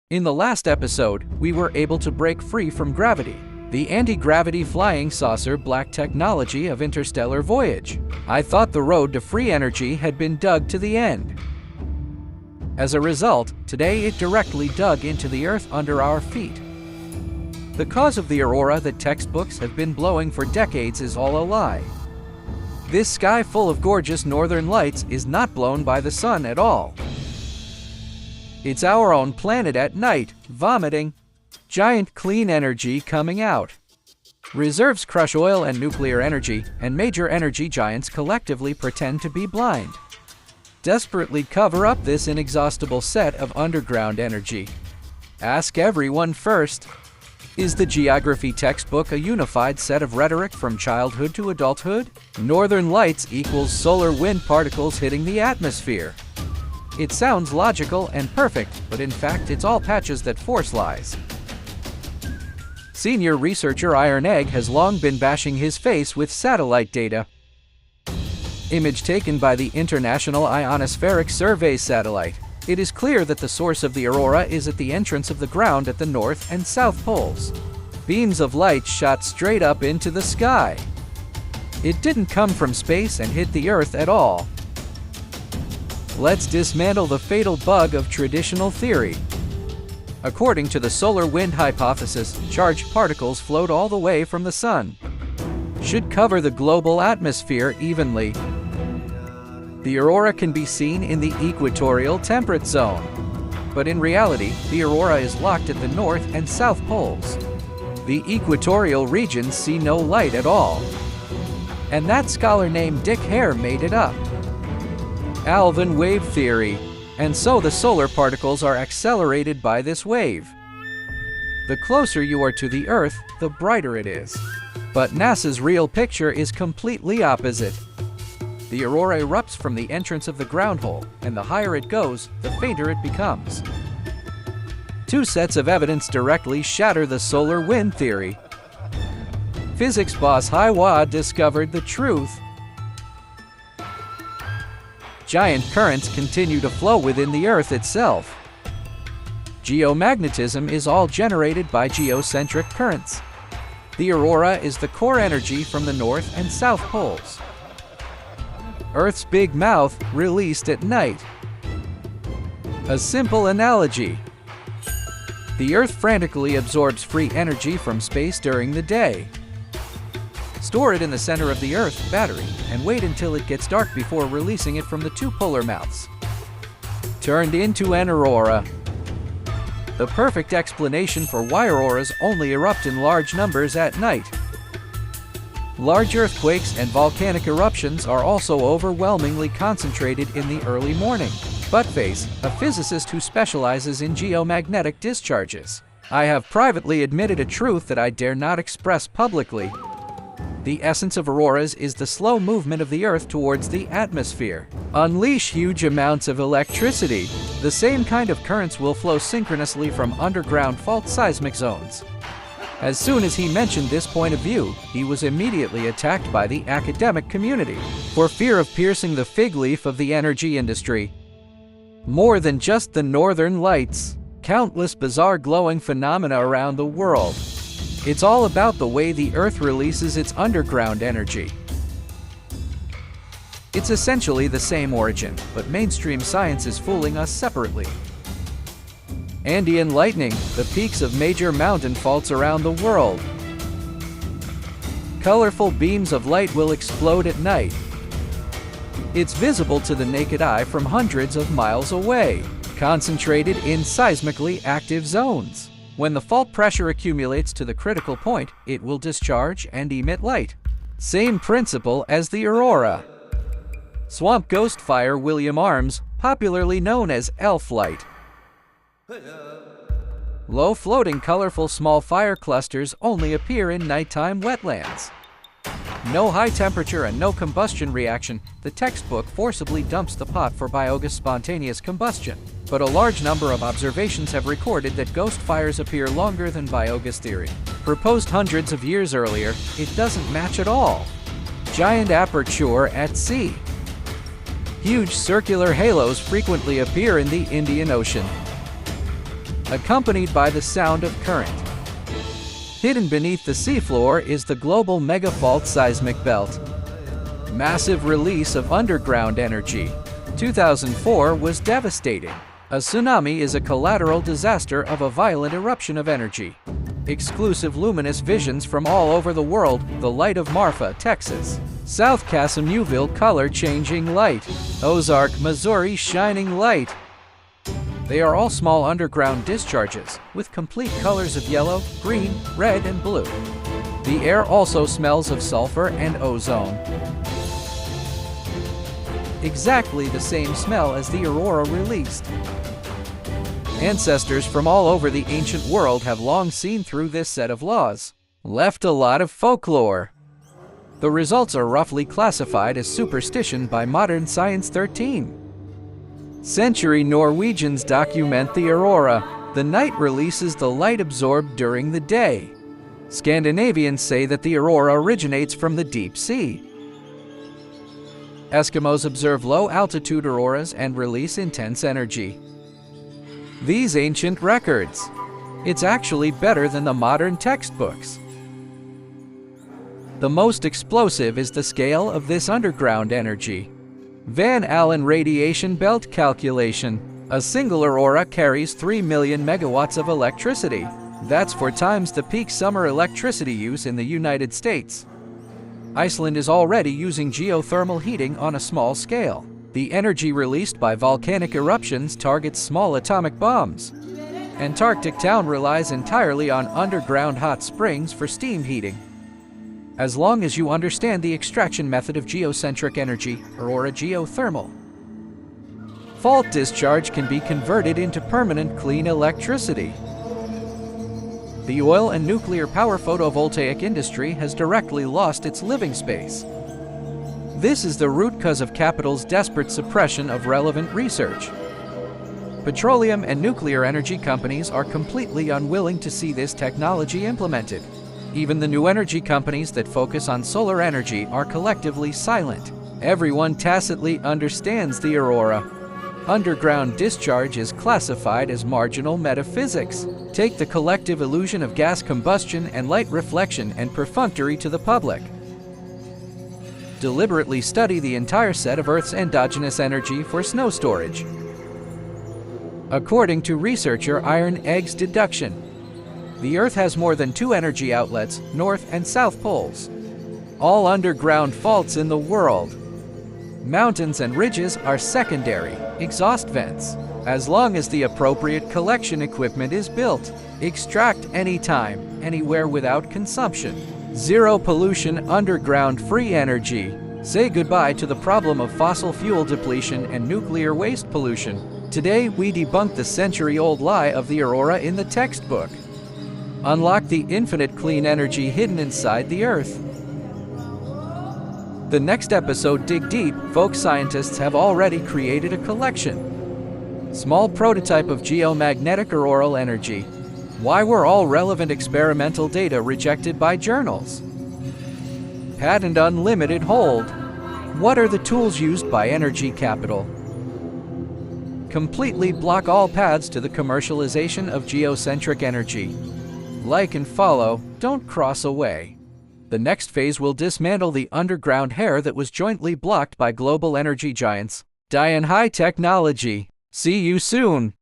In the last episode, we were able to break free from gravity, the anti-gravity flying saucer black technology of interstellar voyage. I thought the road to free energy had been dug to the end. As a result, today it directly dug into the Earth under our feet. The cause of the aurora that textbooks have been blowing for decades is all a lie. This sky full of gorgeous northern lights is not blown by the sun at all. It's our own planet at night, vomiting giant clean energy coming out. Reserves crush oil and nuclear energy, and major energy giants collectively pretend to be blind. Desperately cover up this inexhaustible set of underground energy. Ask everyone first. Is the geography textbook a unified set of rhetoric from childhood to adulthood? Northern lights equals solar wind particles hitting the atmosphere. It sounds logical and perfect, but in fact it's all patches that force lies. Senior researcher Iron Egg has long been bashing his face with satellite data. Image taken by the International Ionospheric Survey satellite. It is clear that the source of the aurora is at the entrance of the ground at the north and south poles. Beams of light shot straight up into the sky. It didn't come from space and hit the Earth at all. Let's dismantle the fatal bug of traditional theory. According to the solar wind hypothesis, charged particles float all the way from the sun. Should cover the global atmosphere evenly. The aurora can be seen in the equatorial temperate zone. But in reality, the aurora is locked at the north and south poles. The equatorial regions see no light at all. And that scholar named Dick Hare made it up. Alvin wave theory. And so the solar particles are accelerated by this wave. The closer you are to the Earth, the brighter it is. But NASA's real picture is completely opposite. The aurora erupts from the entrance of the ground hole, and the higher it goes, the fainter it becomes. Two sets of evidence directly shatter the solar wind theory. Physics boss Haiwa discovered the truth. Giant currents continue to flow within the Earth itself. Geomagnetism is all generated by geocentric currents. The aurora is the core energy from the north and south poles. Earth's big mouth released at night. A simple analogy. The Earth frantically absorbs free energy from space during the day. Store it in the center of the Earth battery and wait until it gets dark before releasing it from the two polar mouths. Turned into an aurora. The perfect explanation for why auroras only erupt in large numbers at night. Large earthquakes and volcanic eruptions are also overwhelmingly concentrated in the early morning. Buttface, a physicist who specializes in geomagnetic discharges. I have privately admitted a truth that I dare not express publicly. The essence of auroras is the slow movement of the Earth towards the atmosphere. Unleash huge amounts of electricity. The same kind of currents will flow synchronously from underground fault seismic zones. As soon as he mentioned this point of view, he was immediately attacked by the academic community for fear of piercing the fig leaf of the energy industry. More than just the northern lights, countless bizarre glowing phenomena around the world. It's all about the way the Earth releases its underground energy. It's essentially the same origin, but mainstream science is fooling us separately. Andean lightning, the peaks of major mountain faults around the world. Colorful beams of light will explode at night. It's visible to the naked eye from hundreds of miles away, concentrated in seismically active zones. When the fault pressure accumulates to the critical point, it will discharge and emit light. Same principle as the aurora. Swamp ghost fire William Arms, popularly known as elf light. Low-floating colorful small fire clusters only appear in nighttime wetlands. No high temperature and no combustion reaction, the textbook forcibly dumps the pot for biogas spontaneous combustion. But a large number of observations have recorded that ghost fires appear longer than biogas theory. Proposed hundreds of years earlier, it doesn't match at all. Giant aperture at sea. Huge circular halos frequently appear in the Indian Ocean. accompanied by the sound of current. Hidden beneath the seafloor is the global megafault seismic belt. Massive release of underground energy. 2004 was devastating. A tsunami is a collateral disaster of a violent eruption of energy. Exclusive luminous visions from all over the world, the light of Marfa, Texas. South Casimuville color-changing light. Ozark, Missouri shining light. They are all small underground discharges, with complete colors of yellow, green, red, and blue. The air also smells of sulfur and ozone. Exactly the same smell as the aurora released. Ancestors from all over the ancient world have long seen through this set of laws. Left a lot of folklore. The results are roughly classified as superstition by Modern Science 13. Century Norwegians document the aurora. The night releases the light absorbed during the day. Scandinavians say that the aurora originates from the deep sea. Eskimos observe low-altitude auroras and release intense energy. These ancient records. It's actually better than the modern textbooks. The most explosive is the scale of this underground energy. Van Allen radiation belt calculation. A single aurora carries 3 million megawatts of electricity. That's 4 times the peak summer electricity use in the United States. Iceland is already using geothermal heating on a small scale. The energy released by volcanic eruptions targets small atomic bombs. Antarctic town relies entirely on underground hot springs for steam heating. As long as you understand the extraction method of geocentric energy, aurora geothermal. Fault discharge can be converted into permanent clean electricity. The oil and nuclear power photovoltaic industry has directly lost its living space. This is the root cause of capital's desperate suppression of relevant research. Petroleum and nuclear energy companies are completely unwilling to see this technology implemented. Even the new energy companies that focus on solar energy are collectively silent. Everyone tacitly understands the aurora. Underground discharge is classified as marginal metaphysics. Take the collective illusion of gas combustion and light reflection and perfunctory to the public. Deliberately study the entire set of Earth's endogenous energy for snow storage. According to researcher Iron Egg's deduction, the Earth has more than 2 energy outlets, north and south poles. All underground faults in the world. Mountains and ridges are secondary, exhaust vents. As long as the appropriate collection equipment is built, extract anytime, anywhere without consumption. Zero pollution underground free energy. Say goodbye to the problem of fossil fuel depletion and nuclear waste pollution. Today, we debunk the century-old lie of the aurora in the textbook. Unlock the infinite clean energy hidden inside the Earth. The next episode, Dig Deep, folk scientists have already created a collection. Small prototype of geomagnetic auroral energy. Why were all relevant experimental data rejected by journals? Patent unlimited hold. What are the tools used by energy capital? Completely block all paths to the commercialization of geocentric energy. Like and follow, don't cross away. The next phase will dismantle the underground hair that was jointly blocked by global energy giants. Die in high technology. See you soon.